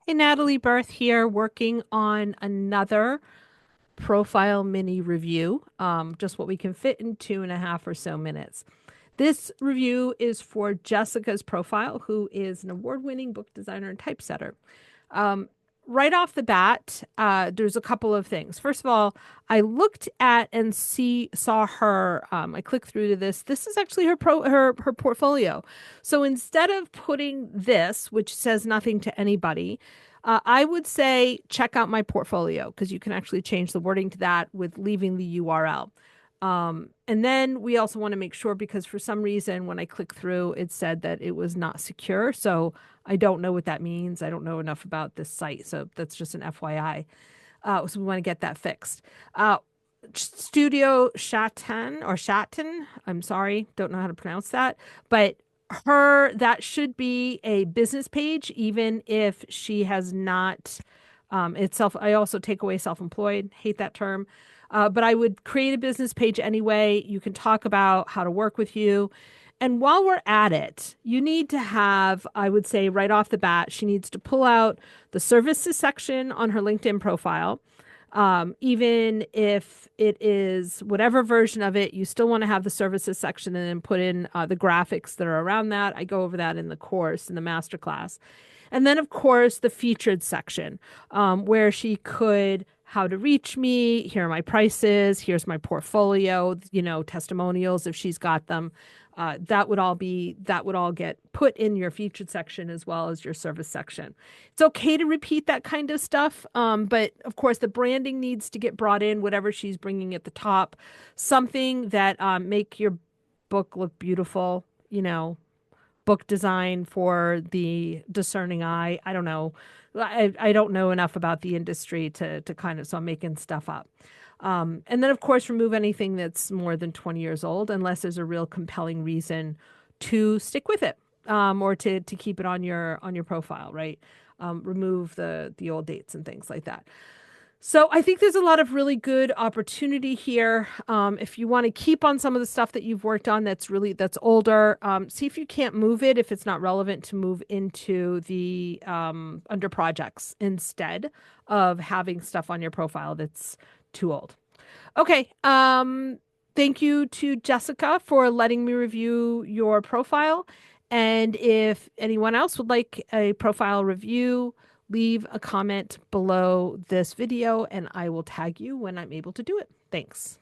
Hey, Natalie Berth here, working on another profile mini review, just what we can fit in 2.5 or so minutes. This review is for Jessica's profile, who is an award-winning book designer and typesetter. Um, right off the bat, there's a couple of things. First of all, I looked at and saw her. I clicked through to this. This is actually her portfolio. So instead of putting this, which says nothing to anybody, I would say check out my portfolio because you can actually change the wording to that with leaving the URL. And then we also want to make sure because for some reason when I clicked through, it said that it was not secure. So I don't know what that means. I don't know enough about this site. So that's just an FYI. So we want to get that fixed. Studio Shatten, I'm sorry, don't know how to pronounce that, but that should be a business page, even if she has not itself. I also take away self-employed, hate that term. But I would create a business page anyway. You can talk about how to work with you. And while we're at it, you need to have, I would say right off the bat, she needs to pull out the services section on her LinkedIn profile. Even if it is whatever version of it, you still want to have the services section and then put in the graphics that are around that. I go over that in the course, in the masterclass. And then, of course, the featured section where she could how to reach me, here are my prices, here's my portfolio, testimonials if she's got them. That would all get put in your featured section as well as your service section. It's okay to repeat that kind of stuff, but of course the branding needs to get brought in, whatever she's bringing at the top, something that make your book look beautiful, book design for the discerning eye. I don't know. I don't know enough about the industry to kind of, so I'm making stuff up. And then, of course, remove anything that's more than 20 years old, unless there's a real compelling reason to stick with it or to keep it on your profile, right? Remove the old dates and things like that. So I think there's a lot of really good opportunity here. If you want to keep on some of the stuff that you've worked on that's older, see if you can't move it if it's not relevant to move into the under projects instead of having stuff on your profile that's too old. Okay. Thank you to Jessica for letting me review your profile. And if anyone else would like a profile review, leave a comment below this video and I will tag you when I'm able to do it. Thanks.